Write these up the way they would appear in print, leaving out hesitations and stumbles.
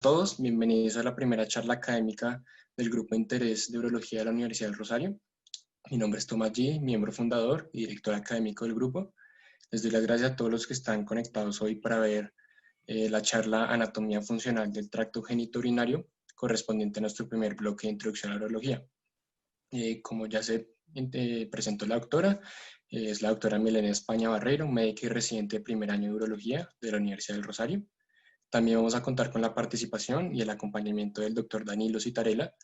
todos, bienvenidos a la primera charla académica del Grupo de Interés de Urología de la Universidad del Rosario. Mi nombre es Tomás G., miembro fundador y director académico del grupo. Les doy las gracias a todos los que están conectados hoy para ver la charla Anatomía Funcional del Tracto Genitourinario, correspondiente a nuestro primer bloque de Introducción a la Urología. Como ya se presentó la doctora, es la doctora Milena España Barreiro, médica y residente de primer año de Urología de la Universidad del Rosario. También vamos a contar con la participación y el acompañamiento del doctor Danilo Citarella,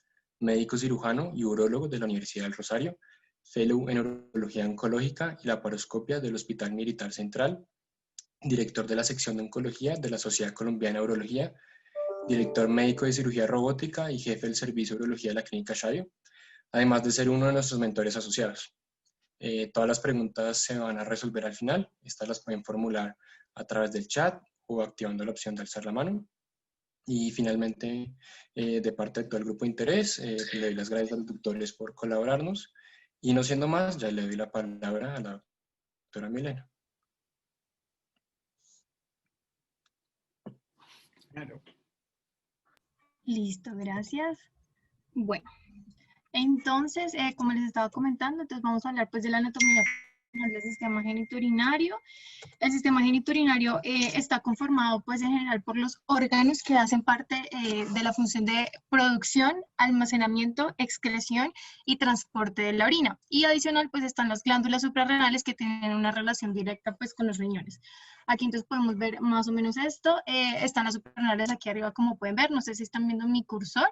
médico cirujano y urólogo de la Universidad del Rosario, fellow en urología oncológica y laparoscopia del Hospital Militar Central, director de la sección de oncología de la Sociedad Colombiana de Urología, director médico de cirugía robótica y jefe del servicio de urología de la Clínica Shayo, además de ser uno de nuestros mentores asociados. Todas las preguntas se van a resolver al final. Estas las pueden formular a través del chat o activando la opción de alzar la mano. Y finalmente, de parte de todo el grupo de interés, le doy las gracias a los doctores por colaborarnos. Y no siendo más, ya le doy la palabra a la doctora Milena. Claro. Listo, gracias. Bueno, entonces, como les estaba comentando, entonces vamos a hablar pues de la anatomía del sistema genitourinario. El sistema genitourinario está conformado pues en general por los órganos que hacen parte de la función de producción, almacenamiento, excreción y transporte de la orina. Y adicional pues están las glándulas suprarrenales que tienen una relación directa pues con los riñones. Aquí entonces podemos ver más o menos esto. Están las suprarrenales aquí arriba como pueden ver, no sé si están viendo mi cursor.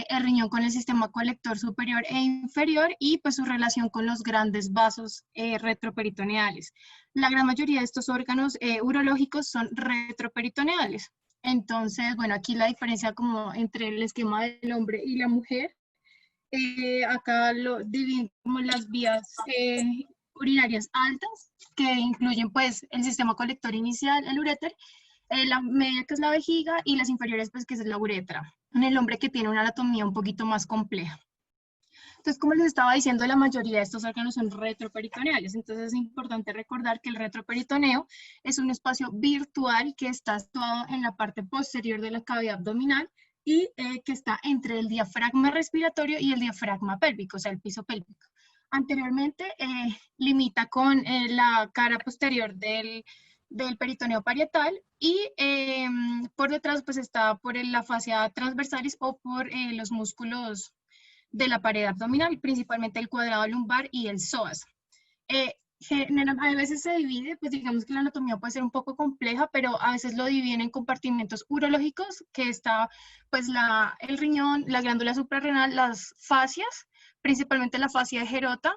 El riñón con el sistema colector superior e inferior y pues su relación con los grandes vasos retroperitoneales. La gran mayoría de estos órganos urológicos son retroperitoneales. Entonces, bueno, aquí la diferencia como entre el esquema del hombre y la mujer, acá lo dividen como las vías urinarias altas, que incluyen pues el sistema colector inicial, el uréter, la media que es la vejiga y las inferiores pues que es la uretra, en el hombre que tiene una anatomía un poquito más compleja. Entonces, como les estaba diciendo, la mayoría de estos órganos son retroperitoneales, entonces es importante recordar que el retroperitoneo es un espacio virtual que está situado en la parte posterior de la cavidad abdominal y que está entre el diafragma respiratorio y el diafragma pélvico, o sea, el piso pélvico. Anteriormente limita con la cara posterior del peritoneo parietal y por detrás pues está por la fascia transversalis o por los músculos de la pared abdominal, principalmente el cuadrado lumbar y el psoas. A veces se divide, pues digamos que la anatomía puede ser un poco compleja, pero a veces lo dividen en compartimentos urológicos, que está pues el riñón, la glándula suprarrenal, las fascias, principalmente la fascia de Gerota,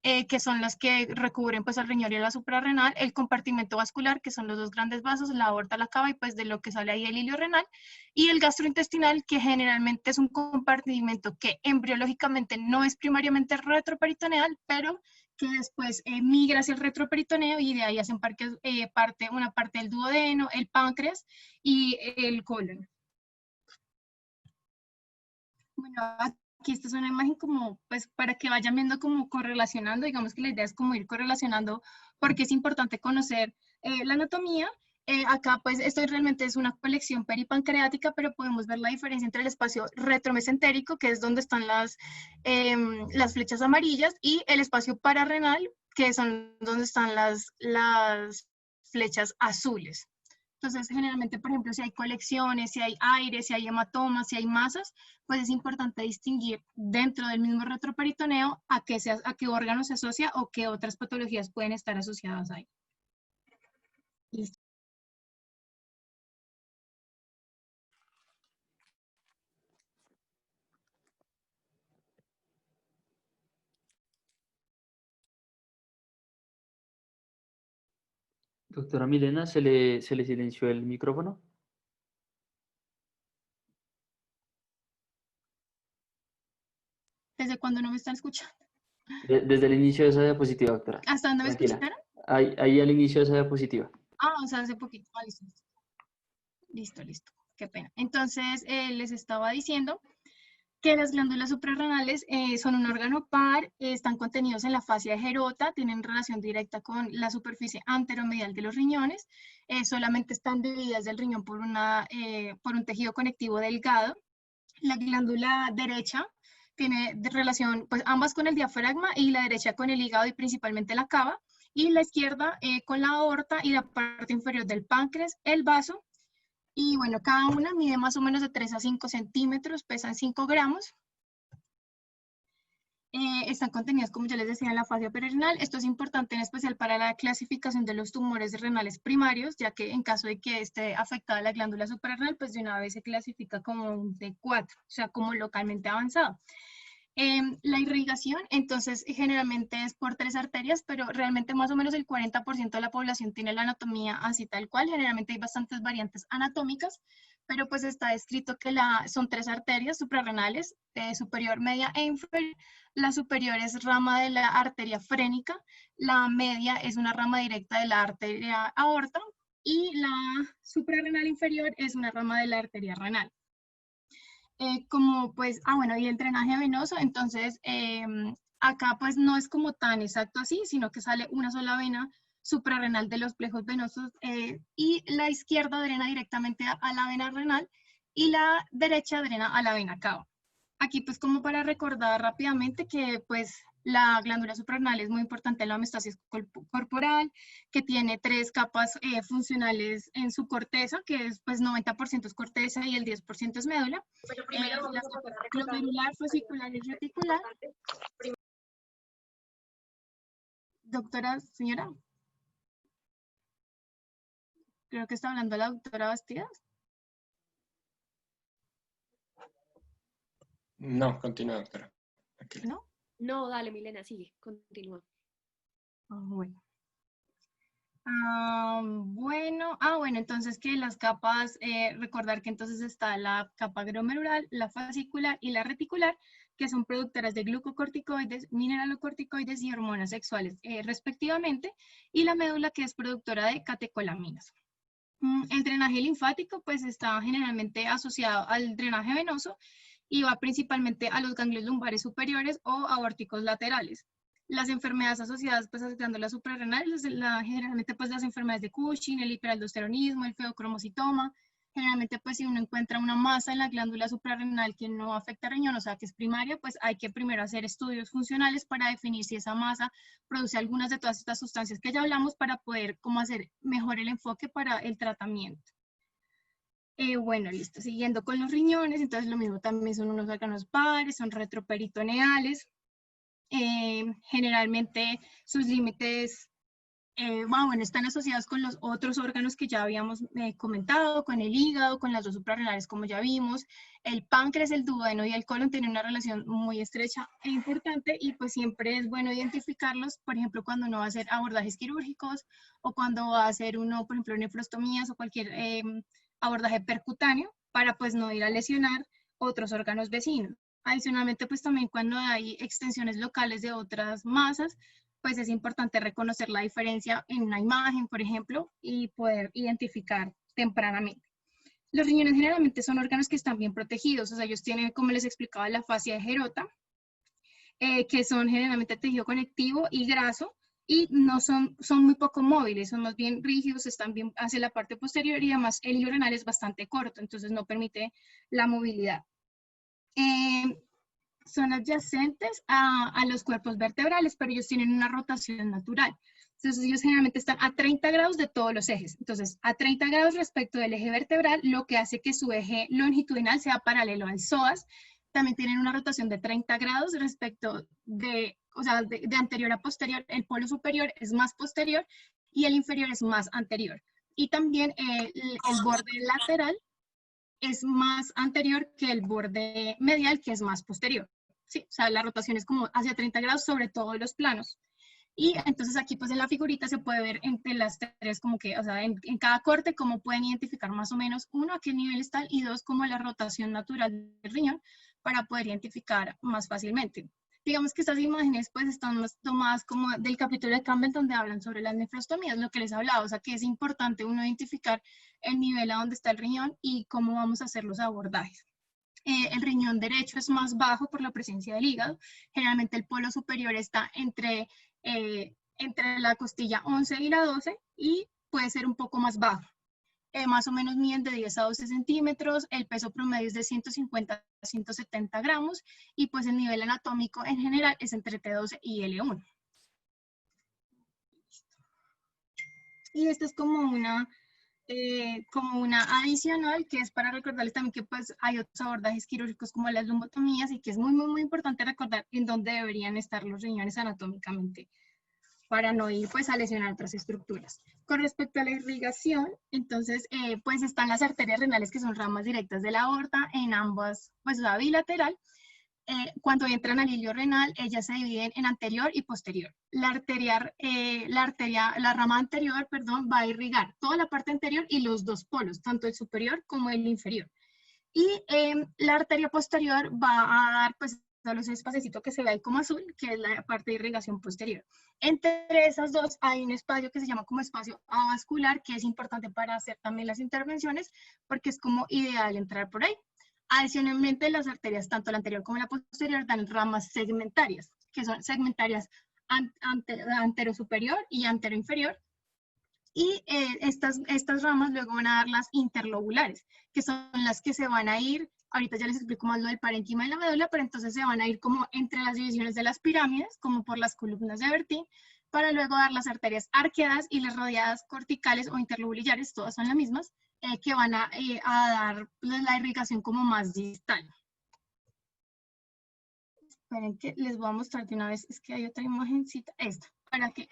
que son las que recubren pues al riñón y a la suprarrenal, el compartimento vascular, que son los dos grandes vasos, la aorta, la cava y pues de lo que sale ahí el hilio renal, y el gastrointestinal, que generalmente es un compartimento que embriológicamente no es primariamente retroperitoneal, pero que después migra hacia el retroperitoneo y de ahí hacen una parte del duodeno, el páncreas y el colon. Bueno, aquí esta es una imagen como, pues, para que vayan viendo como correlacionando, digamos que la idea es como ir correlacionando porque es importante conocer la anatomía. Acá, pues, esto realmente es una colección peripancreática, pero podemos ver la diferencia entre el espacio retromesentérico, que es donde están las flechas amarillas, y el espacio pararrenal, que son donde están las flechas azules. Entonces, generalmente, por ejemplo, si hay colecciones, si hay aire, si hay hematomas, si hay masas, pues es importante distinguir dentro del mismo retroperitoneo a qué órgano se asocia o qué otras patologías pueden estar asociadas ahí. Listo. Doctora Milena, ¿se le silenció el micrófono? ¿Desde cuándo no me están escuchando? Desde el inicio de esa diapositiva, doctora. ¿Hasta dónde me Tranquila. escucharon? Ahí al inicio de esa diapositiva. Ah, o sea, hace poquito. Ah, listo. Listo. Qué pena. Entonces, les estaba diciendo que las glándulas suprarrenales son un órgano par, están contenidos en la fascia de Gerota, tienen relación directa con la superficie anteromedial de los riñones, solamente están divididas del riñón por un tejido conectivo delgado. La glándula derecha tiene relación, pues ambas con el diafragma, y la derecha con el hígado y principalmente la cava, y la izquierda con la aorta y la parte inferior del páncreas, el vaso. Y bueno, cada una mide más o menos de 3 a 5 centímetros, pesan 5 gramos. Están contenidas, como ya les decía, en la fascia perirenal. Esto es importante en especial para la clasificación de los tumores renales primarios, ya que en caso de que esté afectada la glándula suprarrenal, pues de una vez se clasifica como un T4, o sea, como localmente avanzado. La irrigación, entonces, generalmente es por 3 arterias, pero realmente más o menos el 40% de la población tiene la anatomía así tal cual. Generalmente hay bastantes variantes anatómicas, pero pues está descrito que son 3 arterias suprarrenales, superior, media e inferior. La superior es rama de la arteria frénica, la media es una rama directa de la arteria aorta, y la suprarrenal inferior es una rama de la arteria renal. Como pues, bueno, y el drenaje venoso, entonces acá pues no es como tan exacto así, sino que sale una sola vena suprarrenal de los plejos venosos, y la izquierda drena directamente a la vena renal y la derecha drena a la vena cava. Aquí pues como para recordar rápidamente que pues la glándula suprarrenal es muy importante en la homeostasis corporal, que tiene 3 capas funcionales en su corteza, que es pues 90% es corteza y el 10% es médula. Pero primero La capa glomerular, fascicular y reticular. Doctora, señora. Creo que está hablando la doctora Bastidas. No, continúa, doctora. Tranquila. ¿No? No, dale, Milena, sigue, continúa. Bueno. Bueno, entonces que las capas, recordar que entonces está la capa glomerular, la fascicular y la reticular, que son productoras de glucocorticoides, mineralocorticoides y hormonas sexuales respectivamente, y la médula, que es productora de catecolaminas. El drenaje linfático pues está generalmente asociado al drenaje venoso y va principalmente a los ganglios lumbares superiores o aórticos laterales. Las enfermedades asociadas pues a las glándulas suprarrenales, generalmente pues las enfermedades de Cushing, el hiperaldosteronismo, el feocromocitoma. Generalmente pues si uno encuentra una masa en la glándula suprarrenal que no afecta al riñón, o sea que es primaria, pues hay que primero hacer estudios funcionales para definir si esa masa produce algunas de todas estas sustancias que ya hablamos, para poder cómo hacer mejor el enfoque para el tratamiento. Bueno, listo, siguiendo con los riñones, entonces lo mismo, también son unos órganos pares, son retroperitoneales. Generalmente sus límites están asociados con los otros órganos que ya habíamos comentado, con el hígado, con las dos suprarrenales como ya vimos. El páncreas, el duodeno y el colon tienen una relación muy estrecha e importante, y pues siempre es bueno identificarlos, por ejemplo, cuando uno va a hacer abordajes quirúrgicos o cuando va a hacer uno, por ejemplo, nefrostomías o cualquier abordaje percutáneo, para pues no ir a lesionar otros órganos vecinos. Adicionalmente, pues también cuando hay extensiones locales de otras masas, pues es importante reconocer la diferencia en una imagen, por ejemplo, y poder identificar tempranamente. Los riñones generalmente son órganos que están bien protegidos, o sea, ellos tienen, como les explicaba, la fascia de Gerota, que son generalmente tejido conectivo y graso, y no son muy poco móviles, son más bien rígidos, están bien hacia la parte posterior, y además el hilo renal es bastante corto, entonces no permite la movilidad. Son adyacentes a los cuerpos vertebrales, pero ellos tienen una rotación natural. Entonces ellos generalmente están a 30 grados de todos los ejes. Entonces, a 30 grados respecto del eje vertebral, lo que hace que su eje longitudinal sea paralelo al psoas. También tienen una rotación de 30 grados respecto de anterior a posterior. El polo superior es más posterior y el inferior es más anterior. Y también el borde lateral es más anterior que el borde medial, que es más posterior. Sí, o sea, la rotación es como hacia 30 grados sobre todos los planos. Y entonces aquí pues en la figurita se puede ver entre las tres como que, o sea, en cada corte cómo pueden identificar más o menos, uno, a qué nivel están, y dos, como la rotación natural del riñón, para poder identificar más fácilmente. Digamos que estas imágenes pues están más tomadas como del capítulo de Campbell, donde hablan sobre las nefrostomías, lo que les hablaba, o sea que es importante uno identificar el nivel a donde está el riñón y cómo vamos a hacer los abordajes. El riñón derecho es más bajo por la presencia del hígado. Generalmente el polo superior está entre la costilla 11 y la 12 y puede ser un poco más bajo. Más o menos miden de 10 a 12 centímetros, el peso promedio es de 150 a 170 gramos y pues el nivel anatómico en general es entre T12 y L1. Y esta es como una adicional que es para recordarles también que pues hay otros abordajes quirúrgicos como las lumbotomías y que es muy, muy, muy importante recordar en dónde deberían estar los riñones anatómicamente para no ir pues a lesionar otras estructuras. Con respecto a la irrigación, entonces pues están las arterias renales que son ramas directas de la aorta en ambas, pues la bilateral. Cuando entran al hilio renal, ellas se dividen en anterior y posterior. La rama anterior, perdón, va a irrigar toda la parte anterior y los dos polos, tanto el superior como el inferior. Y la arteria posterior va a dar, pues, solo ese espacito que se ve ahí como azul, que es la parte de irrigación posterior. Entre esas dos hay un espacio que se llama como espacio avascular, que es importante para hacer también las intervenciones, porque es como ideal entrar por ahí. Adicionalmente, las arterias, tanto la anterior como la posterior, dan ramas segmentarias, que son segmentarias anterosuperior y anteroinferior. Y estas ramas luego van a dar las interlobulares, que son las que se van a ir, ahorita ya les explico más lo del parénquima y la médula, pero entonces se van a ir como entre las divisiones de las pirámides, como por las columnas de Bertin, para luego dar las arterias arqueadas y las radiadas corticales o interlobulares, todas son las mismas, que van a dar la irrigación como más distal. Esperen que les voy a mostrar de una vez, es que hay otra imagencita, esta, para que,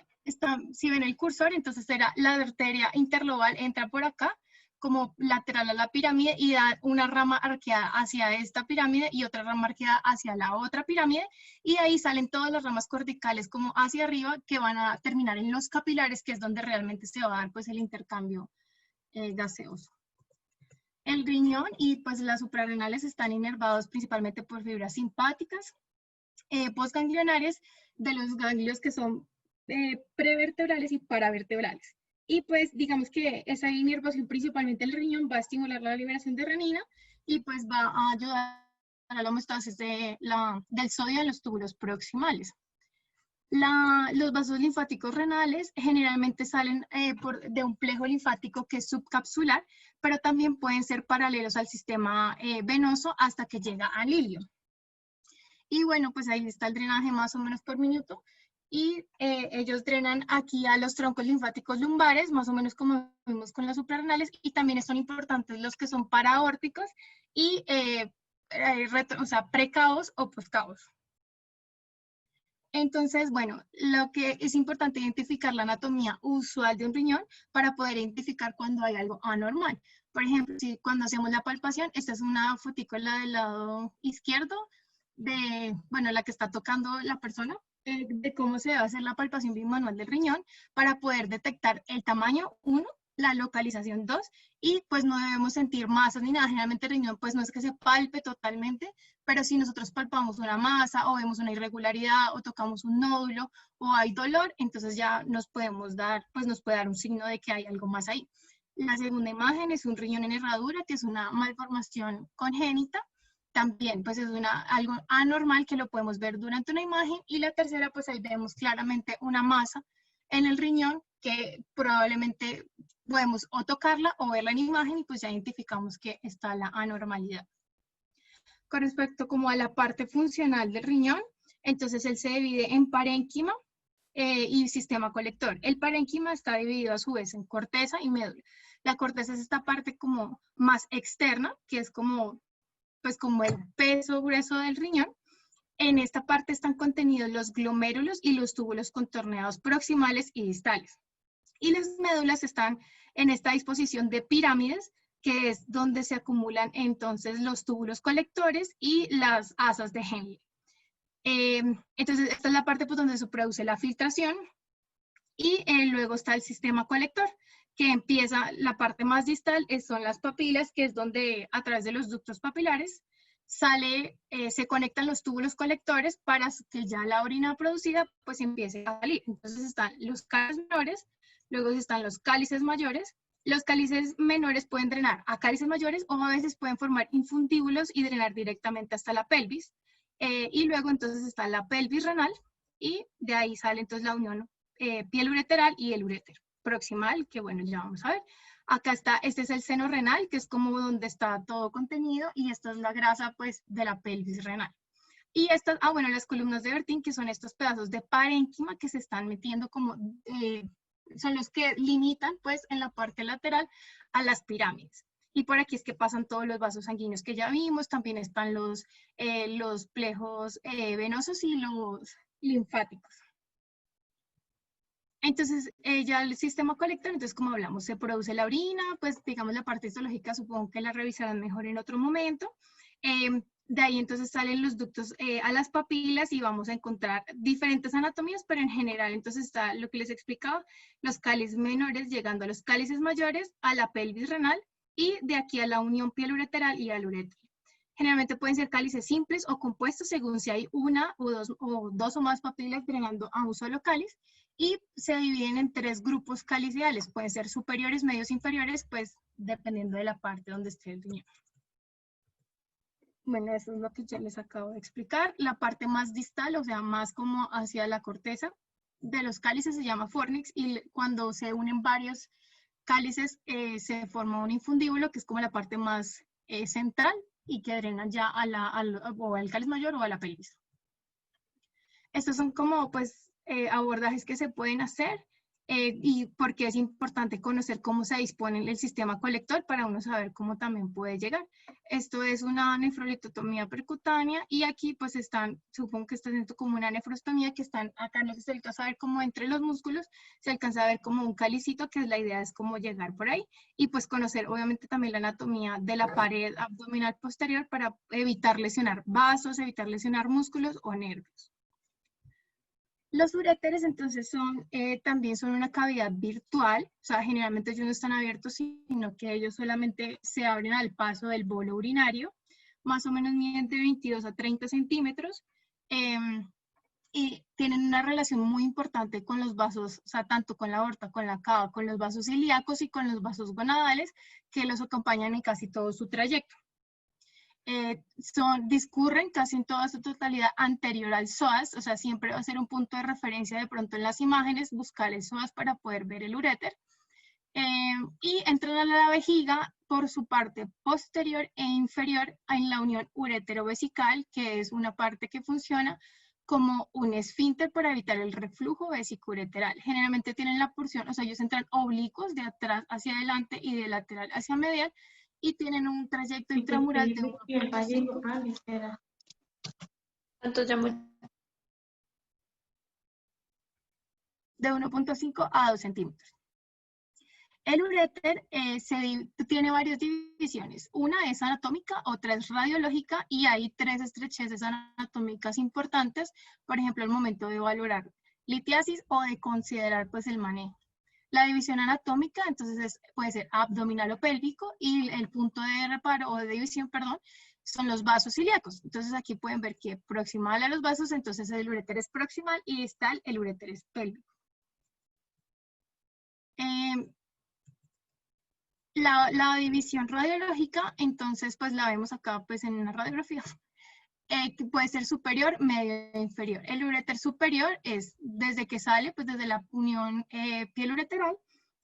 si ven el cursor, entonces será la arteria interlobal, entra por acá, como lateral a la pirámide y da una rama arqueada hacia esta pirámide y otra rama arqueada hacia la otra pirámide, y ahí salen todas las ramas corticales como hacia arriba que van a terminar en los capilares, que es donde realmente se va a dar pues el intercambio gaseoso. El riñón y pues las suprarrenales están inervados principalmente por fibras simpáticas, postganglionares de los ganglios que son prevertebrales y paravertebrales. Y pues digamos que esa inervación principalmente del riñón va a estimular la liberación de renina y pues va a ayudar a la homeostasis del sodio en los túbulos proximales. Los vasos linfáticos renales generalmente salen de un plejo linfático que es subcapsular, pero también pueden ser paralelos al sistema venoso hasta que llega al hilio. Y bueno, pues ahí está el drenaje más o menos por minuto. Y ellos drenan aquí a los troncos linfáticos lumbares, más o menos como vimos con las suprarrenales, y también son importantes los que son paraórticos y precaos o postcaos. Entonces, bueno, lo que es importante identificar la anatomía usual de un riñón para poder identificar cuando hay algo anormal. Por ejemplo, si cuando hacemos la palpación, esta es una fotícula del lado izquierdo de, bueno, la que está tocando la persona, de cómo se debe hacer la palpación bimanual del riñón para poder detectar el tamaño 1, la localización 2, y pues no debemos sentir masas ni nada. Generalmente el riñón pues no es que se palpe totalmente, pero si nosotros palpamos una masa o vemos una irregularidad o tocamos un nódulo o hay dolor, entonces ya nos puede dar un signo de que hay algo más ahí. La segunda imagen es un riñón en herradura, que es una malformación congénita. También pues es algo anormal que lo podemos ver durante una imagen. Y la tercera, pues ahí vemos claramente una masa en el riñón que probablemente podemos o tocarla o verla en imagen y pues ya identificamos que está la anormalidad. Con respecto como a la parte funcional del riñón, entonces él se divide en parénquima y sistema colector. El parénquima está dividido a su vez en corteza y médula. La corteza es esta parte como más externa, que es como el peso grueso del riñón. En esta parte están contenidos los glomérulos y los túbulos contorneados proximales y distales. Y las médulas están en esta disposición de pirámides, que es donde se acumulan entonces los túbulos colectores y las asas de Henle. Entonces esta es la parte pues, donde se produce la filtración y luego está el sistema colector, que empieza la parte más distal, son las papilas, que es donde a través de los ductos papilares se conectan los túbulos colectores para que ya la orina producida pues empiece a salir. Entonces están los cálices menores, luego están los cálices mayores Los cálices menores pueden drenar a cálices mayores o a veces pueden formar infundíbulos y drenar directamente hasta la pelvis. Y luego entonces está la pelvis renal y de ahí sale entonces la unión piel ureteral y el uréter proximal, que bueno, ya vamos a ver. Acá está, este es el seno renal, que es como donde está todo contenido, y esta es la grasa pues de la pelvis renal. Y estas, bueno, las columnas de Bertin, que son estos pedazos de parénquima que se están metiendo como, son los que limitan pues en la parte lateral a las pirámides. Y por aquí es que pasan todos los vasos sanguíneos que ya vimos, también están los plejos venosos y los linfáticos. Entonces, ya el sistema colector, entonces como hablamos, se produce la orina, pues digamos la parte histológica supongo que la revisarán mejor en otro momento. De ahí entonces salen los ductos a las papilas y vamos a encontrar diferentes anatomías, pero en general entonces está lo que les explicaba, los cálices menores llegando a los cálices mayores, a la pelvis renal y de aquí a la unión piel ureteral y al uréter. Generalmente pueden ser cálices simples o compuestos según si hay una o dos o más papilas drenando a un solo cáliz, y se dividen en 3 grupos caliceales. Pueden ser superiores, medios, inferiores, pues dependiendo de la parte donde esté el riñón. Bueno, eso es lo que ya les acabo de explicar. La parte más distal, o sea, más como hacia la corteza de los cálices se llama fornix, y cuando se unen varios cálices se forma un infundíbulo, que es como la parte más central y que drenan ya o al cáliz mayor o a la pelvis. Estos son como pues abordajes que se pueden hacer y porque es importante conocer cómo se dispone el sistema colector para uno saber cómo también puede llegar. Esto es una nefrolitotomía percutánea y aquí pues están, supongo que está haciendo como una nefrostomía que están acá, no sé si ahorita saber cómo entre los músculos se alcanza a ver como un calicito, que la idea es como llegar por ahí y pues conocer obviamente también la anatomía de la pared abdominal posterior para evitar lesionar vasos, evitar lesionar músculos o nervios. Los uréteres entonces también son una cavidad virtual, o sea, generalmente ellos no están abiertos, sino que ellos solamente se abren al paso del bolo urinario, más o menos miden de 22 a 30 centímetros, y tienen una relación muy importante con los vasos, o sea, tanto con la aorta, con la cava, con los vasos ilíacos y con los vasos gonadales, que los acompañan en casi todo su trayecto. Discurren casi en toda su totalidad anterior al psoas, o sea, siempre va a ser un punto de referencia de pronto en las imágenes, buscar el psoas para poder ver el uréter. Y entran a la vejiga por su parte posterior e inferior en la unión uretero-vesical, que es una parte que funciona como un esfínter para evitar el reflujo vesicureteral. Generalmente tienen la porción, o sea, ellos entran oblicuos de atrás hacia adelante y de lateral hacia medial, y tienen un trayecto intramural de 1.5 a 2 centímetros. El uréter tiene varias divisiones. Una es anatómica, otra es radiológica, y hay 3 estrecheces anatómicas importantes, por ejemplo, al momento de valorar litiasis o de considerar pues el manejo. La división anatómica, entonces, puede ser abdominal o pélvico, y el punto de reparo o de división, perdón, son los vasos ilíacos. Entonces aquí pueden ver que proximal a los vasos, entonces el uréter es proximal, y distal el uréter es pélvico. La división radiológica, entonces, pues la vemos acá pues en una radiografía. Que puede ser superior, medio e inferior. El uréter superior es desde que sale, pues desde la unión piel ureteral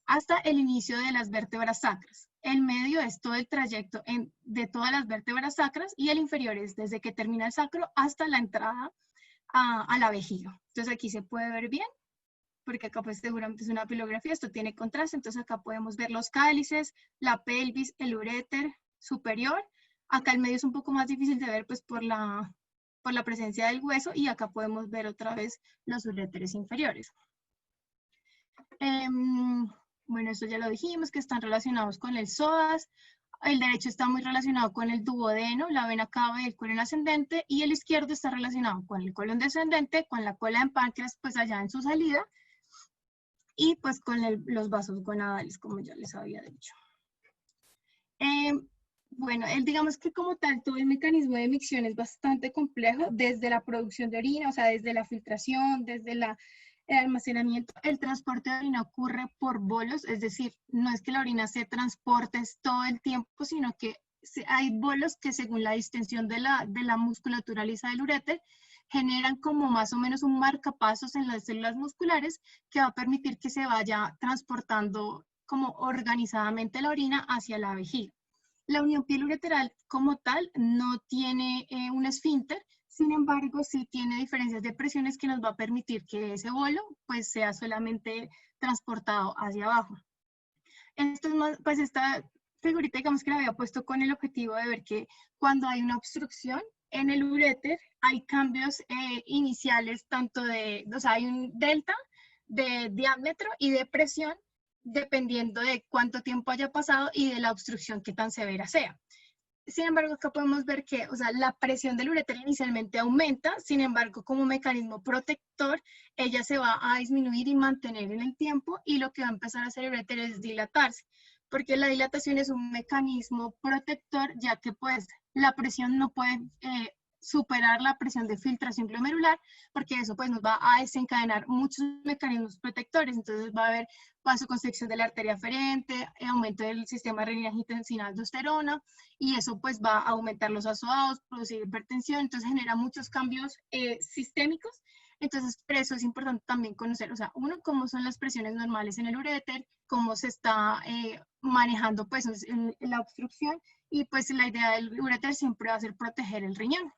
hasta el inicio de las vértebras sacras. El medio es todo el trayecto de todas las vértebras sacras, y el inferior es desde que termina el sacro hasta la entrada a la vejiga. Entonces aquí se puede ver bien, porque acá pues seguramente es una pilografía, esto tiene contraste, entonces acá podemos ver los cálices, la pelvis, el uréter superior. Acá el medio es un poco más difícil de ver pues por la presencia del hueso, y acá podemos ver otra vez los uréteres inferiores. Bueno, esto ya lo dijimos, que están relacionados con el psoas. El derecho está muy relacionado con el duodeno, la vena cava y el colon ascendente, y el izquierdo está relacionado con el colon descendente, con la cola en páncreas pues allá en su salida, y pues con los vasos gonadales, como ya les había dicho. Bueno, digamos que como tal, todo el mecanismo de micción es bastante complejo, desde la producción de orina, o sea, desde la filtración, desde la el almacenamiento, el transporte de orina ocurre por bolos, es decir, no es que la orina se transporte todo el tiempo, sino que hay bolos que según la distensión de la musculatura lisa del uréter generan como más o menos un marcapasos en las células musculares que va a permitir que se vaya transportando como organizadamente la orina hacia la vejiga. La unión piel-ureteral como tal no tiene un esfínter, sin embargo sí tiene diferencias de presiones que nos va a permitir que ese bolo pues sea solamente transportado hacia abajo. Esto es más, pues esta figurita digamos que la había puesto con el objetivo de ver que cuando hay una obstrucción en el uréter hay cambios iniciales tanto o sea, hay un delta de diámetro y de presión dependiendo de cuánto tiempo haya pasado y de la obstrucción que tan severa sea. Sin embargo, acá podemos ver que, o sea, la presión del uréter inicialmente aumenta, sin embargo, como mecanismo protector, ella se va a disminuir y mantener en el tiempo, y lo que va a empezar a hacer el uréter es dilatarse, porque la dilatación es un mecanismo protector, ya que pues la presión no puede superar la presión de filtración glomerular, porque eso pues nos va a desencadenar muchos mecanismos protectores. Entonces va a haber vasoconstricción de la arteria aferente, aumento del sistema renina-angiotensina-aldosterona, y eso pues va a aumentar los azoados, producir hipertensión, entonces genera muchos cambios sistémicos. Entonces, por eso es importante también conocer, o sea, uno, cómo son las presiones normales en el uréter, cómo se está manejando pues la obstrucción, y pues la idea del uréter siempre va a ser proteger el riñón.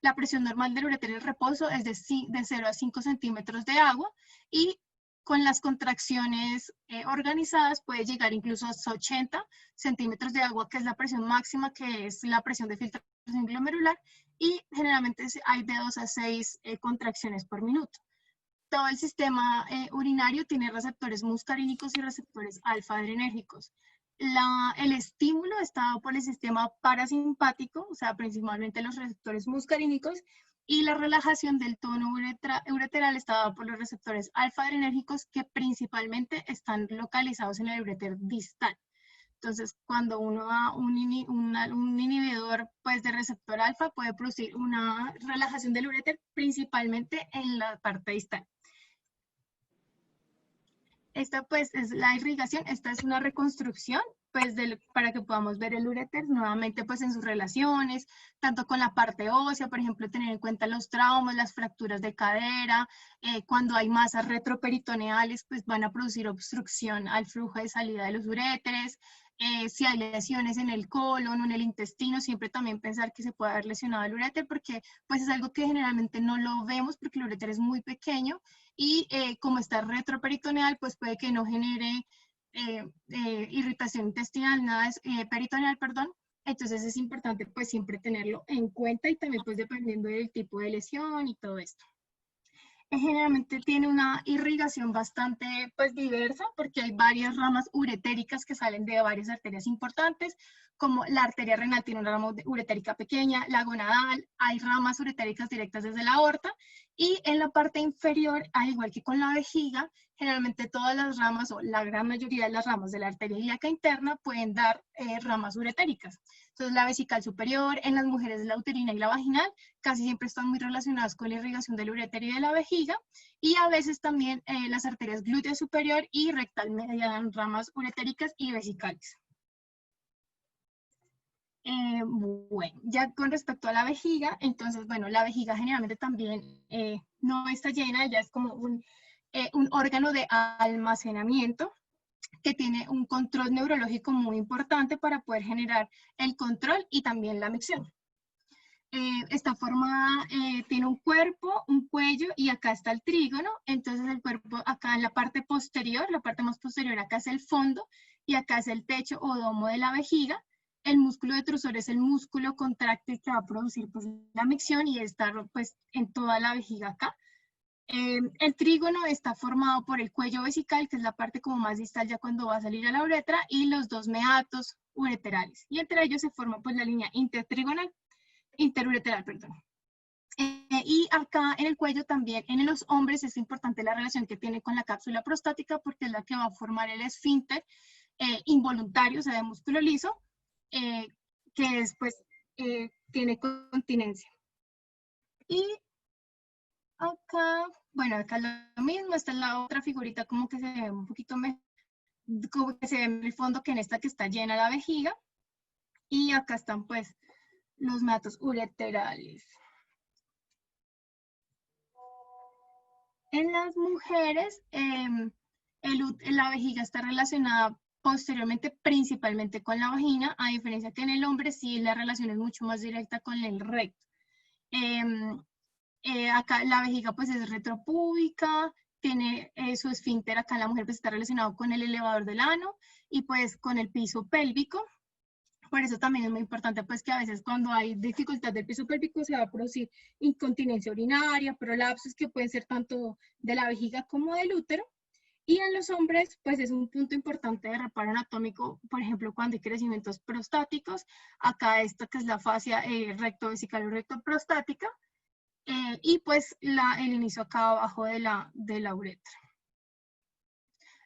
La presión normal del uréter en reposo es de 0 a 5 centímetros de agua, y con las contracciones organizadas puede llegar incluso a 80 centímetros de agua, que es la presión máxima, que es la presión de filtración glomerular, y generalmente hay de 2 a 6 contracciones por minuto. Todo el sistema urinario tiene receptores muscarínicos y receptores alfa-adrenérgicos. El estímulo está dado por el sistema parasimpático, o sea, principalmente los receptores muscarínicos, y la relajación del tono ureteral está dado por los receptores alfa-adrenérgicos, que principalmente están localizados en el uréter distal. Entonces, cuando uno da un inhibidor pues, de receptor alfa, puede producir una relajación del uréter principalmente en la parte distal. Esta pues es la irrigación, esta es una reconstrucción pues para que podamos ver el uréter nuevamente pues en sus relaciones, tanto con la parte ósea, por ejemplo, tener en cuenta los traumas, las fracturas de cadera, cuando hay masas retroperitoneales pues van a producir obstrucción al flujo de salida de los uréteres, si hay lesiones en el colon o en el intestino, siempre también pensar que se puede haber lesionado el uréter, porque pues es algo que generalmente no lo vemos porque el uréter es muy pequeño, y como está retroperitoneal, pues puede que no genere irritación intestinal, nada peritoneal, perdón. Entonces es importante pues siempre tenerlo en cuenta, y también pues dependiendo del tipo de lesión y todo esto. Generalmente tiene una irrigación bastante pues diversa, porque hay varias ramas uretéricas que salen de varias arterias importantes, como la arteria renal tiene una rama uretérica pequeña, la gonadal, hay ramas uretéricas directas desde la aorta, y en la parte inferior, al igual que con la vejiga, generalmente todas las ramas o la gran mayoría de las ramas de la arteria ilíaca interna pueden dar ramas uretéricas. Entonces la vesical superior, en las mujeres la uterina y la vaginal, casi siempre están muy relacionadas con la irrigación del uréter y de la vejiga, y a veces también las arterias glútea superior y rectal media dan ramas uretéricas y vesicales. Bueno, ya con respecto a la vejiga, entonces, bueno, la vejiga generalmente también no está llena, ya es como un órgano de almacenamiento que tiene un control neurológico muy importante para poder generar el control y también la micción. Está formada, tiene un cuerpo, un cuello, y acá está el trígono. Entonces el cuerpo acá en la parte posterior, la parte más posterior, acá es el fondo, y acá es el techo o domo de la vejiga. El músculo detrusor es el músculo contráctil que va a producir pues, la micción, y está pues, en toda la vejiga acá. El trígono está formado por el cuello vesical, que es la parte como más distal ya cuando va a salir a la uretra, y los dos meatos ureterales. Y entre ellos se forma pues, la línea interureteral, perdón. Y acá en el cuello también, en los hombres, es importante la relación que tiene con la cápsula prostática, porque es la que va a formar el esfínter involuntario, o sea, de músculo liso, que después tiene continencia. Y Acá, bueno, acá lo mismo, esta es la otra figurita como que se ve un poquito mejor, como que se ve en el fondo que en esta que está llena la vejiga. Y acá están pues los meatos ureterales. En las mujeres, la vejiga está relacionada posteriormente principalmente con la vagina, a diferencia que en el hombre sí la relación es mucho más directa con el recto. Acá la vejiga pues es retropúbica, tiene su esfínter acá en la mujer pues está relacionado con el elevador del ano y pues con el piso pélvico. Por eso también es muy importante pues que a veces cuando hay dificultad del piso pélvico se va a producir incontinencia urinaria, prolapsos que pueden ser tanto de la vejiga como del útero. Y en los hombres, pues es un punto importante de reparo anatómico, por ejemplo, cuando hay crecimientos prostáticos, acá esta que es la fascia rectovesical o rectoprostática, y pues el inicio acá abajo de la uretra.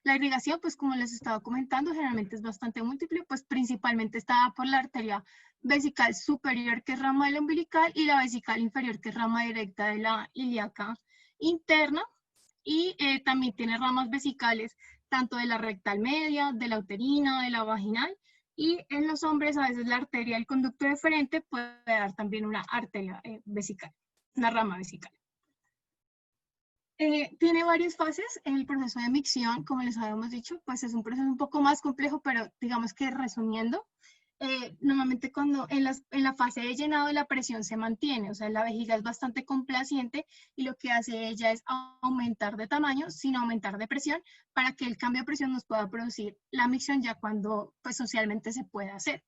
La irrigación, pues como les estaba comentando, generalmente es bastante múltiple, pues principalmente está por la arteria vesical superior, que es rama del umbilical, y la vesical inferior, que es rama directa de la ilíaca interna, y también tiene ramas vesicales, tanto de la rectal media, de la uterina, de la vaginal, y en los hombres a veces la arteria del conducto deferente puede dar también una arteria vesical, una rama vesical. Tiene varias fases. El proceso de micción, como les habíamos dicho, pues es un proceso un poco más complejo, pero digamos que resumiendo, normalmente cuando en la fase de llenado la presión se mantiene, o sea, la vejiga es bastante complaciente y lo que hace ella es aumentar de tamaño sin aumentar de presión para que el cambio de presión nos pueda producir la micción ya cuando pues socialmente se puede hacer.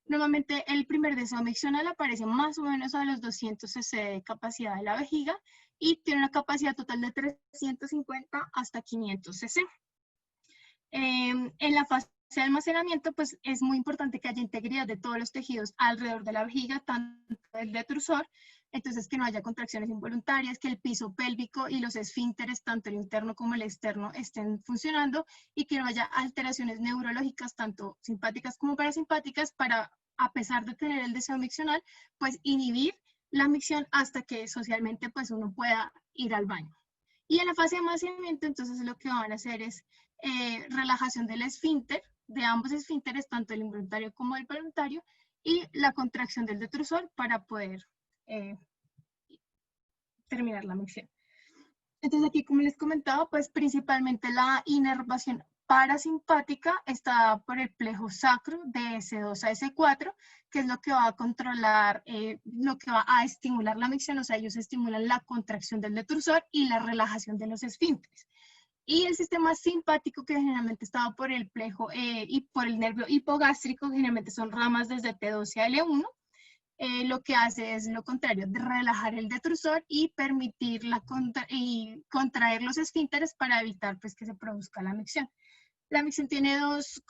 Normalmente el primer deseo miccional aparece más o menos a los 200 cc de capacidad de la vejiga y tiene una capacidad total de 350 hasta 500 cc. En la fase de almacenamiento, pues es muy importante que haya integridad de todos los tejidos alrededor de la vejiga, tanto el detrusor, entonces que no haya contracciones involuntarias, que el piso pélvico y los esfínteres, tanto el interno como el externo, estén funcionando y que no haya alteraciones neurológicas, tanto simpáticas como parasimpáticas, para, a pesar de tener el deseo miccional, pues inhibir la micción hasta que socialmente pues uno pueda ir al baño. Y en la fase de almacenamiento, entonces lo que van a hacer es relajación del esfínter, de ambos esfínteres, tanto el involuntario como el voluntario, y la contracción del detrusor para poder terminar la micción. Entonces aquí, como les comentaba, pues principalmente la inervación parasimpática está por el plejo sacro de S2 a S4, que es lo que va a controlar, lo que va a estimular la micción, o sea, ellos estimulan la contracción del detrusor y la relajación de los esfínteres. Y el sistema simpático, que generalmente está por el plejo y por el nervio hipogástrico, generalmente son ramas desde T12 a L1, lo que hace es lo contrario, de relajar el detrusor y permitir contraer los esfínteres para evitar pues, que se produzca la micción. La micción tiene dos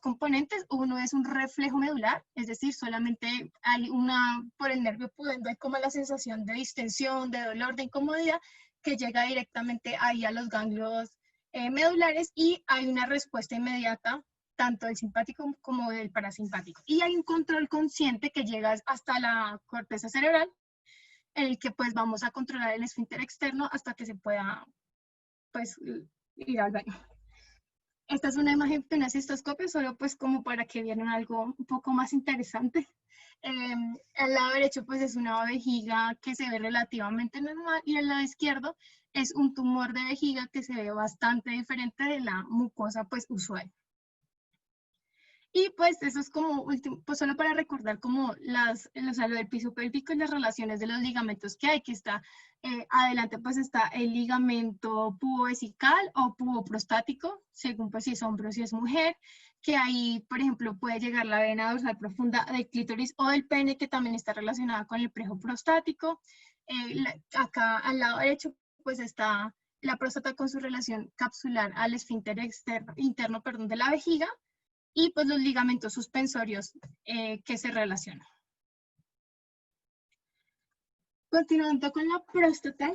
componentes. Uno es un reflejo medular, es decir, solamente hay por el nervio pudendo, hay como la sensación de distensión, de dolor, de incomodidad, que llega directamente ahí a los ganglios medulares y hay una respuesta inmediata tanto del simpático como del parasimpático. Y hay un control consciente que llega hasta la corteza cerebral, en el que pues vamos a controlar el esfínter externo hasta que se pueda pues ir al baño. Esta es una imagen de una cistoscopia, solo pues como para que vieran algo un poco más interesante. Al lado derecho pues es una vejiga que se ve relativamente normal y al lado izquierdo es un tumor de vejiga que se ve bastante diferente de la mucosa pues usual. Y pues eso es como último, pues solo para recordar como lo del piso pélvico y las relaciones de los ligamentos que hay, que está adelante pues está el ligamento pubovesical o puboprostático, según pues si es hombre o si es mujer, que ahí por ejemplo puede llegar la vena dorsal profunda del clítoris o del pene, que también está relacionada con el plejo prostático. Acá al lado derecho pues está la próstata con su relación capsular al esfínter interno de la vejiga, y pues los ligamentos suspensorios que se relacionan. Continuando con la próstata,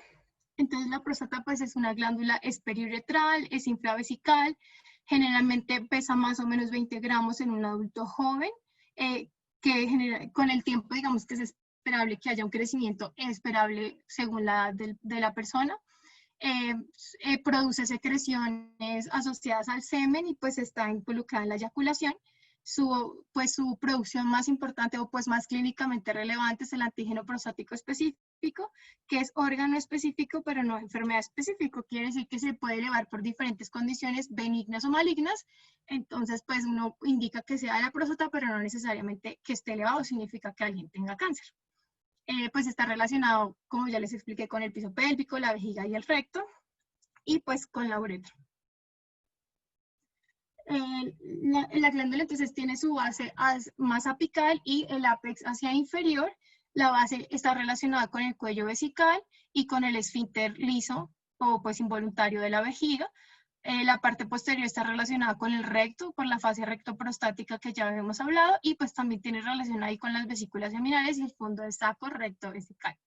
entonces la próstata pues es una glándula esperiuretral, es infravesical, generalmente pesa más o menos 20 gramos en un adulto joven, que con el tiempo digamos que se esperable que haya un crecimiento esperable según la edad de la persona. Produce secreciones asociadas al semen y pues está involucrada en la eyaculación. Su producción más importante o pues más clínicamente relevante es el antígeno prostático específico, que es órgano específico pero no enfermedad específico. Quiere decir que se puede elevar por diferentes condiciones benignas o malignas. Entonces pues uno indica que sea de la próstata, pero no necesariamente que esté elevado significa que alguien tenga cáncer. Pues está relacionado, como ya les expliqué, con el piso pélvico, la vejiga y el recto, y pues con la uretra. La glándula entonces tiene su base más apical y el ápex hacia inferior. La base está relacionada con el cuello vesical y con el esfínter liso o pues involuntario de la vejiga. La parte posterior está relacionada con el recto, por la fascia rectoprostática que ya habíamos hablado, y pues también tiene relación ahí con las vesículas seminales y el fondo del saco recto vesical.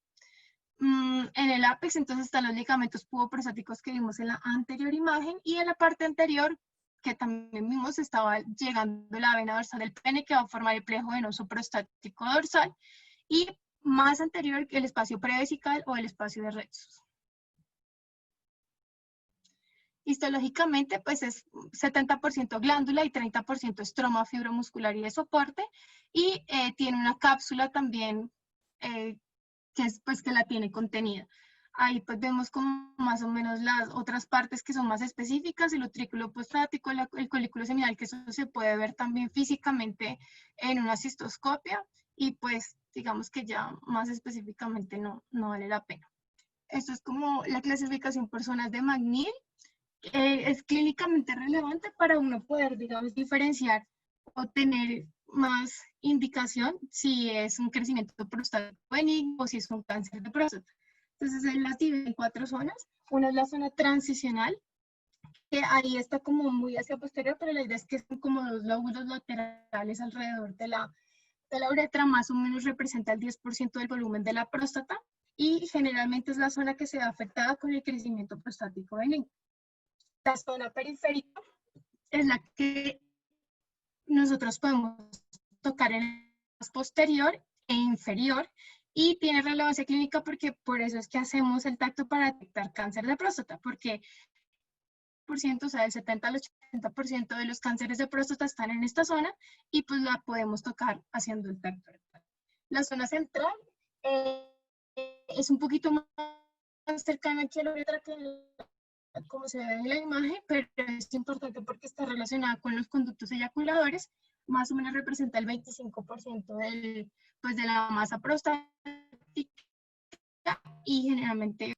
En el ápex entonces están los ligamentos puboprostáticos que vimos en la anterior imagen, y en la parte anterior, que también vimos, estaba llegando la vena dorsal del pene, que va a formar el plejo venoso prostático dorsal, y más anterior el espacio prevesical o el espacio de rectus. Histológicamente, pues es 70% glándula y 30% estroma fibromuscular y de soporte, y tiene una cápsula también que es pues que la tiene contenida. Ahí pues vemos como más o menos las otras partes que son más específicas, el utrículo prostático, el colículo seminal, que eso se puede ver también físicamente en una cistoscopia, y pues digamos que ya más específicamente no vale la pena. Esto es como la clasificación por zonas de McNeil. Es clínicamente relevante para uno poder, digamos, diferenciar o tener más indicación si es un crecimiento prostático benigno o si es un cáncer de próstata. Entonces, él las divide en 4 zonas. Una es la zona transicional, que ahí está como muy hacia posterior, pero la idea es que son como 2 lóbulos laterales alrededor de la uretra, más o menos representa el 10% del volumen de la próstata, y generalmente es la zona que se ve afectada con el crecimiento prostático benigno. La zona periférica es la que nosotros podemos tocar en el posterior e inferior, y tiene relevancia clínica porque por eso es que hacemos el tacto para detectar cáncer de próstata, porque o sea, el 70 al 80% de los cánceres de próstata están en esta zona, y pues la podemos tocar haciendo el tacto. La zona central es un poquito más cercana aquí a la uretra que como se ve en la imagen, pero es importante porque está relacionada con los conductos eyaculadores. Más o menos representa el 25% pues, de la masa prostática, y generalmente.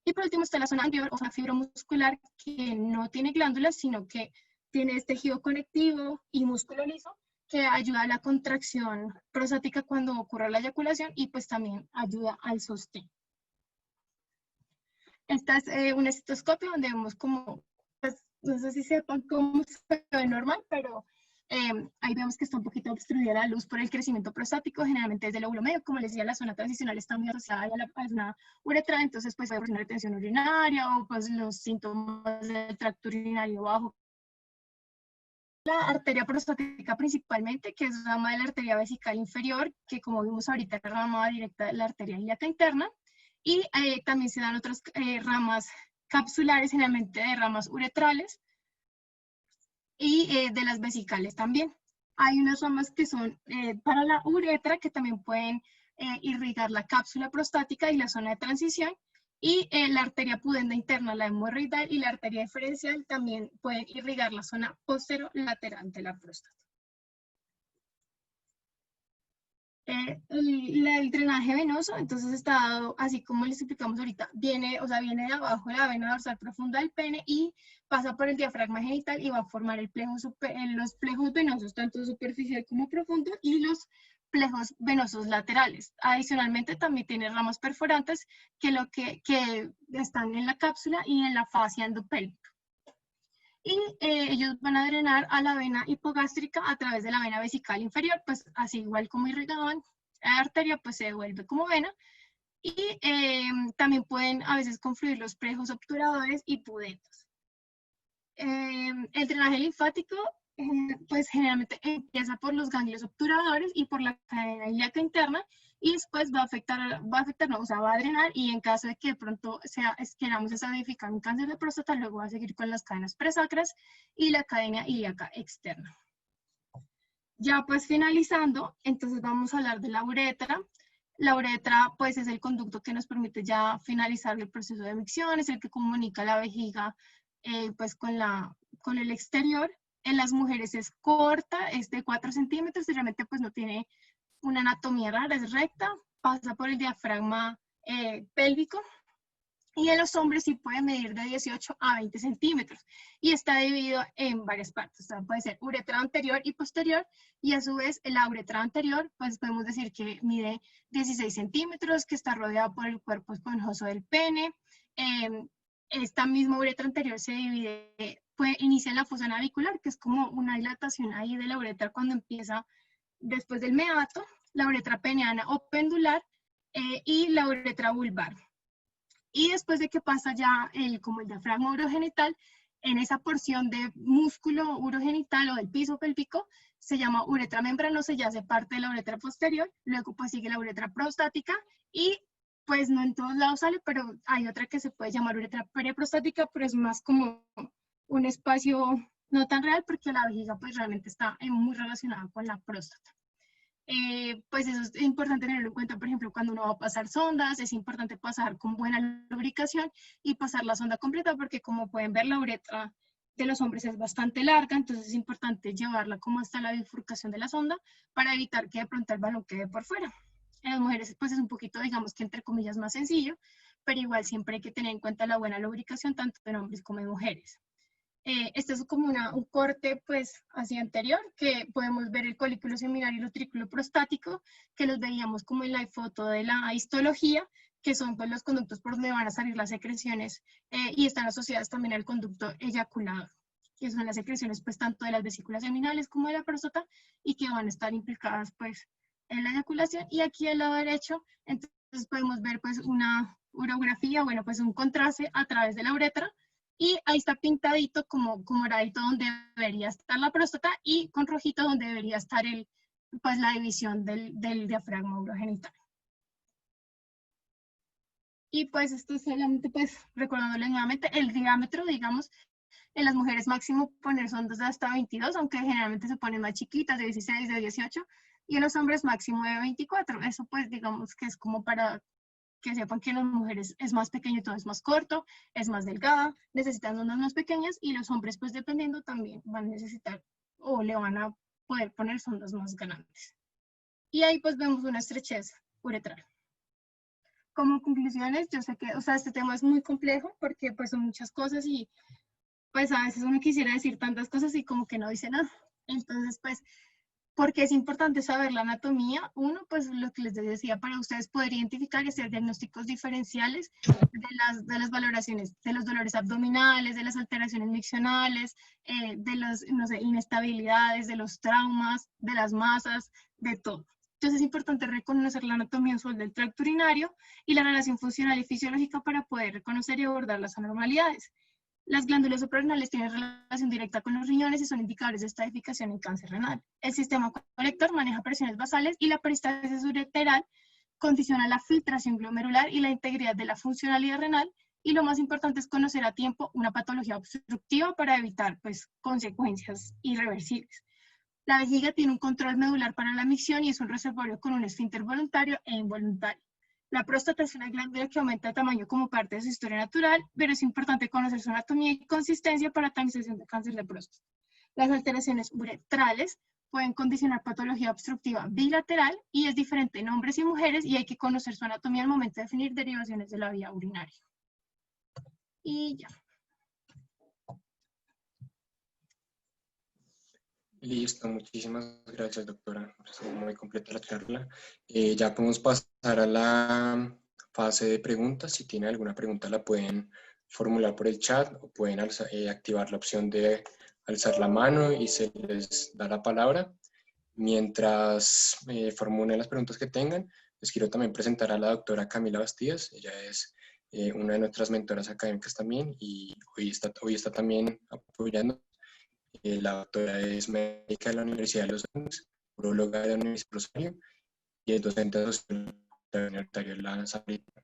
Y por último está la zona anterior, o sea, fibromuscular, que no tiene glándulas, sino que tiene tejido conectivo y músculo liso que ayuda a la contracción prostática cuando ocurre la eyaculación, y pues también ayuda al sostén. Esta es una cistoscopia donde vemos como, pues, no sé si sepan cómo se ve normal, pero ahí vemos que está un poquito obstruida la luz por el crecimiento prostático, generalmente desde el lóbulo medio. Como les decía, la zona transicional está muy asociada a la zona uretral, entonces pues puede haber una retención urinaria o pues los síntomas del tracto urinario bajo. La arteria prostática principalmente, que es rama de la arteria vesical inferior, que como vimos ahorita es rama directa de la arteria ilíaca interna. Y también se dan otras ramas capsulares, generalmente de ramas uretrales y de las vesicales también. Hay unas ramas que son para la uretra, que también pueden irrigar la cápsula prostática y la zona de transición, y la arteria pudenda interna, la hemorroidal, y la arteria diferencial también pueden irrigar la zona posterolateral de la próstata. El drenaje venoso, entonces está dado, así como les explicamos ahorita, viene de abajo de la vena dorsal profunda del pene y pasa por el diafragma genital y va a formar los plejos venosos, tanto superficial como profundo, y los plejos venosos laterales. Adicionalmente también tiene ramas perforantes que están en la cápsula y en la fascia endopélvica. Y ellos van a drenar a la vena hipogástrica a través de la vena vesical inferior, pues así igual como irrigaban la arteria, pues se devuelve como vena. Y también pueden a veces confluir los plejos obturadores y pudentos. El drenaje linfático, pues generalmente empieza por los ganglios obturadores y por la cadena ilíaca interna, y después va a afectar, no, o sea, va a drenar, y en caso de que de pronto queramos estadificar un cáncer de próstata, luego va a seguir con las cadenas presacras y la cadena ilíaca externa. Ya pues finalizando, entonces vamos a hablar de la uretra. La uretra pues es el conducto que nos permite ya finalizar el proceso de micción, es el que comunica la vejiga pues con el exterior. En las mujeres es corta, es de 4 centímetros y realmente pues no tiene una anatomía rara, es recta, pasa por el diafragma pélvico. Y en los hombres sí puede medir de 18 a 20 centímetros y está dividido en varias partes. O sea, puede ser uretra anterior y posterior, y a su vez la uretra anterior, pues podemos decir que mide 16 centímetros, que está rodeada por el cuerpo esponjoso del pene. Esta misma uretra anterior se divide, inicia en la fosa navicular, que es como una dilatación ahí de la uretra cuando empieza después del meato, la uretra peneana o pendular y la uretra vulvar. Y después de que pasa ya como el diafragma urogenital, en esa porción de músculo urogenital o del piso pélvico, se llama uretra membranosa, ya hace parte de la uretra posterior, luego pues sigue la uretra prostática, y pues no en todos lados sale, pero hay otra que se puede llamar uretra periprostática, pero es más como un espacio no tan real, porque la vejiga pues realmente está muy relacionada con la próstata. Pues eso es importante tenerlo en cuenta, por ejemplo, cuando uno va a pasar sondas, es importante pasar con buena lubricación y pasar la sonda completa, porque como pueden ver, la uretra de los hombres es bastante larga, entonces es importante llevarla como hasta la bifurcación de la sonda para evitar que de pronto el balón quede por fuera. En las mujeres pues es un poquito, digamos que entre comillas, más sencillo, pero igual siempre hay que tener en cuenta la buena lubricación tanto en hombres como en mujeres. Este es como un corte pues hacia anterior, que podemos ver el colículo seminario y el utrículo prostático, que los veíamos como en la foto de la histología, que son pues los conductos por donde van a salir las secreciones y están asociadas también al conducto eyaculador, que son las secreciones pues tanto de las vesículas seminales como de la próstata y que van a estar implicadas pues en la eyaculación. Y aquí al lado derecho entonces podemos ver pues una urografía, bueno pues un contraste a través de la uretra, y ahí está pintadito como moradito donde debería estar la próstata y con rojito donde debería estar pues la división del diafragma urogenital. Y pues esto es solamente pues recordándole nuevamente el diámetro, digamos, en las mujeres máximo poner sondas de hasta 22, aunque generalmente se ponen más chiquitas, de 16, de 18, y en los hombres máximo de 24. Eso pues digamos que es como para que sepan que en las mujeres es más pequeño, todo es más corto, es más delgada, necesitan ondas más pequeñas, y los hombres pues dependiendo también van a necesitar o le van a poder poner sondas más grandes. Y ahí pues vemos una estrechez uretral. Como conclusiones, yo sé que, o sea, este tema es muy complejo porque pues son muchas cosas y pues a veces uno quisiera decir tantas cosas y como que no dice nada. Entonces pues, porque es importante saber la anatomía. Uno, pues lo que les decía, para ustedes poder identificar y hacer diagnósticos diferenciales de las valoraciones, de los dolores abdominales, de las alteraciones miccionales, de las, no sé, inestabilidades, de los traumas, de las masas, de todo. Entonces es importante reconocer la anatomía usual del tracto urinario y la relación funcional y fisiológica para poder reconocer y abordar las anormalidades. Las glándulas suprarrenales tienen relación directa con los riñones y son indicadores de estadificación en cáncer renal. El sistema colector maneja presiones basales y la peristalsis ureteral condiciona la filtración glomerular y la integridad de la funcionalidad renal. Y lo más importante es conocer a tiempo una patología obstructiva para evitar pues, consecuencias irreversibles. La vejiga tiene un control medular para la micción y es un reservorio con un esfínter voluntario e involuntario. La próstata es una glándula que aumenta de tamaño como parte de su historia natural, pero es importante conocer su anatomía y consistencia para la transición de cáncer de próstata. Las alteraciones uretrales pueden condicionar patología obstructiva bilateral y es diferente en hombres y mujeres, y hay que conocer su anatomía al momento de definir derivaciones de la vía urinaria. Y ya. Listo, muchísimas gracias, doctora. Estuvo muy completa la charla. Ya podemos pasar a la fase de preguntas. Si tienen alguna pregunta la pueden formular por el chat o pueden activar la opción de alzar la mano y se les da la palabra. Mientras formulen las preguntas que tengan, les quiero también presentar a la doctora Camila Bastidas. Ella es una de nuestras mentoras académicas también y hoy está también apoyando. La doctora es médica de la Universidad de los Andes, uróloga de la Universidad de Rosario es docente asociado universitario de la Saprissa.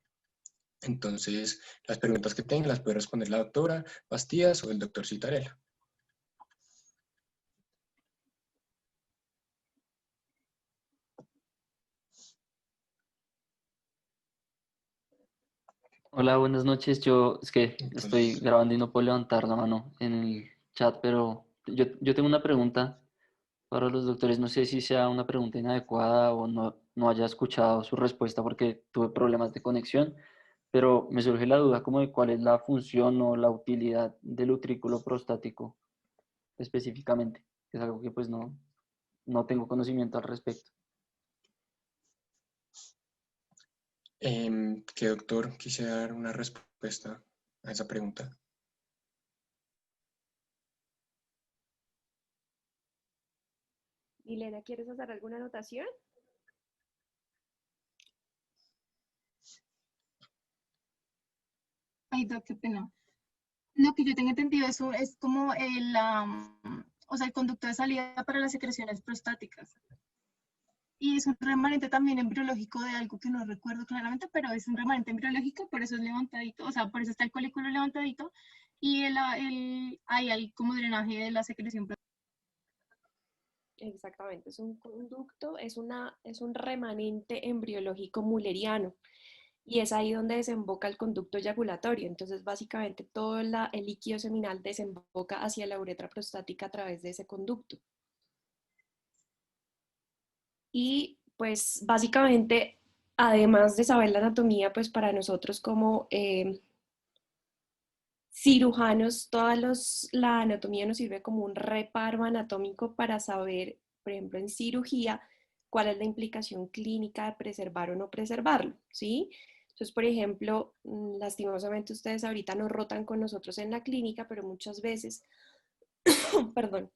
Entonces, las preguntas que tengan las puede responder la doctora Bastidas o el doctor Citarella. Hola, buenas noches. Yo es que estoy Entonces, grabando y no puedo levantar la mano en el chat, pero yo tengo una pregunta para los doctores. No sé si sea una pregunta inadecuada o no haya escuchado su respuesta porque tuve problemas de conexión, pero me surge la duda como de cuál es la función o la utilidad del utrículo prostático específicamente, que es algo que pues no tengo conocimiento al respecto. ¿qué doctor quisiera dar una respuesta a esa pregunta? Milena, ¿quieres hacer alguna anotación? Ay, doc, qué pena. Lo que yo tengo entendido es como o sea, el conducto de salida para las secreciones prostáticas. Y es un remanente también embriológico de algo que no recuerdo claramente, pero es un remanente embriológico, por eso es levantadito, o sea, por eso está el colículo levantadito y hay como drenaje de la secreción prostática. Exactamente, es un conducto, es un remanente embriológico mulleriano y es ahí donde desemboca el conducto eyaculatorio. Entonces, básicamente todo el líquido seminal desemboca hacia la uretra prostática a través de ese conducto. Y pues básicamente, además de saber la anatomía, pues para nosotros como cirujanos, la anatomía nos sirve como un reparo anatómico para saber, por ejemplo, en cirugía, cuál es la implicación clínica de preservar o no preservarlo, ¿sí? Entonces, por ejemplo, lastimosamente ustedes ahorita no rotan con nosotros en la clínica, pero muchas veces, perdón,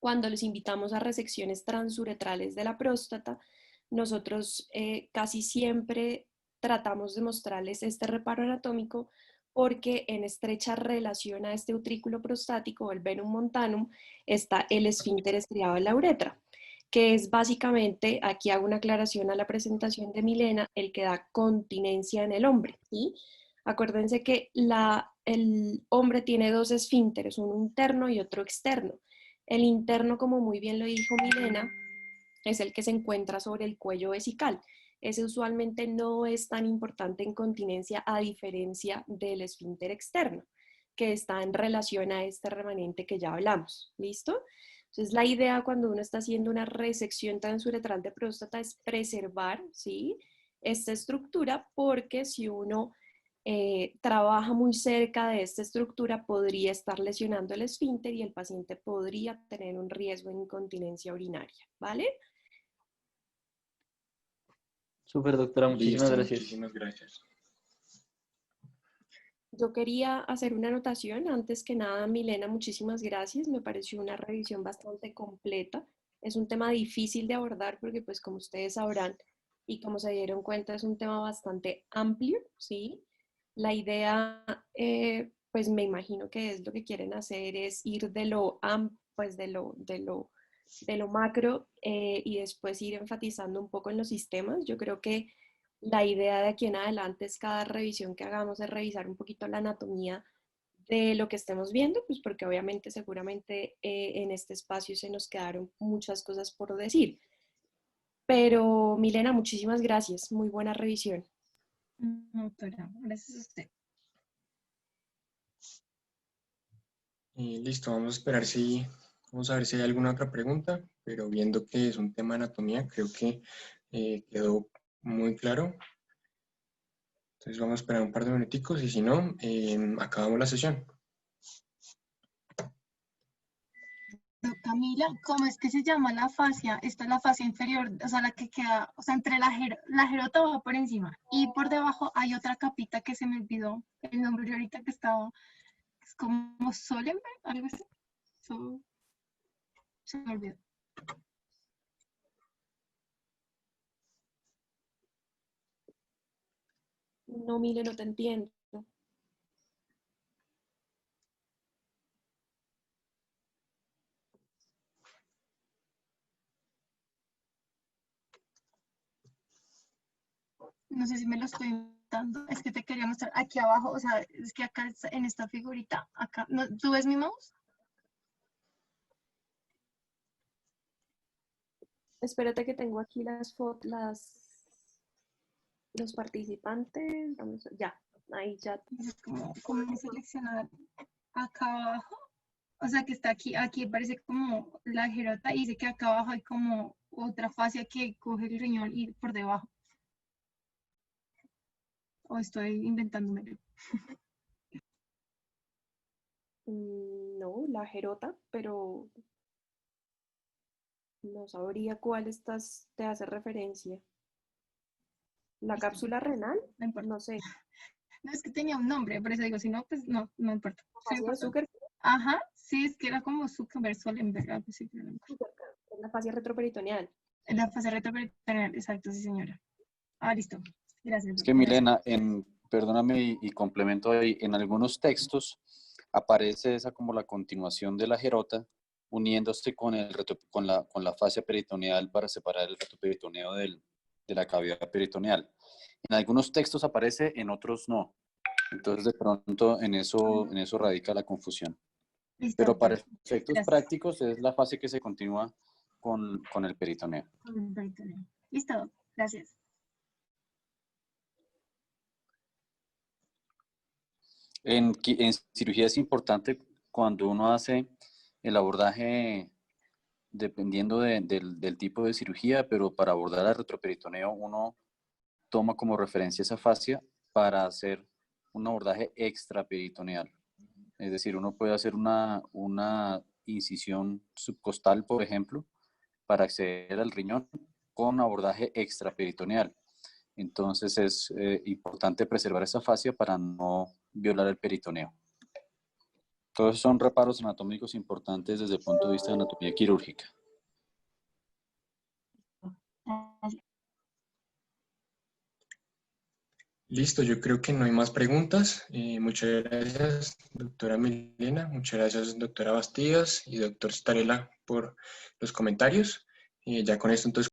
cuando los invitamos a resecciones transuretrales de la próstata, nosotros casi siempre tratamos de mostrarles este reparo anatómico porque en estrecha relación a este utrículo prostático o el venum montanum está el esfínter estriado de la uretra, que es básicamente, aquí hago una aclaración a la presentación de Milena, el que da continencia en el hombre, ¿sí? Acuérdense que el hombre tiene dos esfínteres, uno interno y otro externo. El interno, como muy bien lo dijo Milena, es el que se encuentra sobre el cuello vesical. Ese usualmente no es tan importante en continencia a diferencia del esfínter externo, que está en relación a este remanente que ya hablamos. ¿Listo? Entonces, la idea cuando uno está haciendo una resección transuretral de próstata es preservar, ¿sí?, esta estructura, porque si uno trabaja muy cerca de esta estructura, podría estar lesionando el esfínter y el paciente podría tener un riesgo de incontinencia urinaria, ¿vale? Súper, doctora, muchísimas Listo, gracias. muchísimas gracias. Yo quería hacer una anotación. Antes que nada, Milena, muchísimas gracias. Me pareció una revisión bastante completa. Es un tema difícil de abordar porque, pues, como ustedes sabrán y como se dieron cuenta, es un tema bastante amplio, ¿sí? La idea, pues, me imagino que es lo que quieren hacer es ir pues, de lo macro y después ir enfatizando un poco en los sistemas. Yo creo que la idea de aquí en adelante es cada revisión que hagamos es revisar un poquito la anatomía de lo que estemos viendo, pues porque obviamente seguramente en este espacio se nos quedaron muchas cosas por decir. Pero Milena, muchísimas gracias, muy buena revisión. Doctora, gracias a usted. Listo, vamos a ver si hay alguna otra pregunta, pero viendo que es un tema de anatomía, creo que quedó muy claro. Entonces vamos a esperar un par de minuticos y si no, acabamos la sesión. Camila, ¿cómo es que se llama la fascia? Esta es la fascia inferior, o sea, la que queda, o sea, entre la jerota va por encima y por debajo hay otra capita que se me olvidó el nombre ahorita que estaba, es como Solenberg, algo así. Se me olvidó. No, Mile, no te entiendo. no sé si me lo estoy inventando, es que te quería mostrar aquí abajo, o sea, es que acá en esta figurita, acá, ¿no? ¿Tú ves mi mouse? Espérate que tengo aquí las fotos, los participantes. Ya, ahí ya. Es como seleccionar acá abajo, o sea que está aquí parece como la jerota y dice que acá abajo hay como otra fascia que coge el riñón y por debajo. O estoy inventándomelo. No, la gerota, pero no sabría cuál te hace referencia. ¿La Listo, cápsula renal? no importa. No sé. No, es que tenía un nombre, por eso digo, si no, pues no, no importa. ¿La fascia de Zucker? Ajá, sí, es que era como Zuckerberg, Solenberg, algo así, pero no me acuerdo. La fascia retroperitoneal. La fase retroperitoneal, exacto, sí, señora. Ah, listo. Gracias, Es que doctora. Milena, perdóname y complemento ahí, en algunos textos aparece esa como la continuación de la gerota uniéndose con con la fascia peritoneal para separar el retroperitoneo de la cavidad peritoneal. En algunos textos aparece, en otros no. Entonces de pronto en eso radica la confusión. Listo, Pero para doctora. efectos Gracias. prácticos es la fase que se continúa con el peritoneo. Con el peritoneo. Listo, gracias. En cirugía es importante cuando uno hace el abordaje dependiendo del tipo de cirugía, pero para abordar el retroperitoneo uno toma como referencia esa fascia para hacer un abordaje extraperitoneal. Es decir, uno puede hacer una incisión subcostal, por ejemplo, para acceder al riñón con abordaje extraperitoneal. Entonces es importante preservar esa fascia para no violar el peritoneo. Todos son reparos anatómicos importantes desde el punto de vista de anatomía quirúrgica. Listo, yo creo que no hay más preguntas. Muchas gracias, doctora Milena. Muchas gracias, doctora Bastidas y doctor Starela por los comentarios. Ya con esto entonces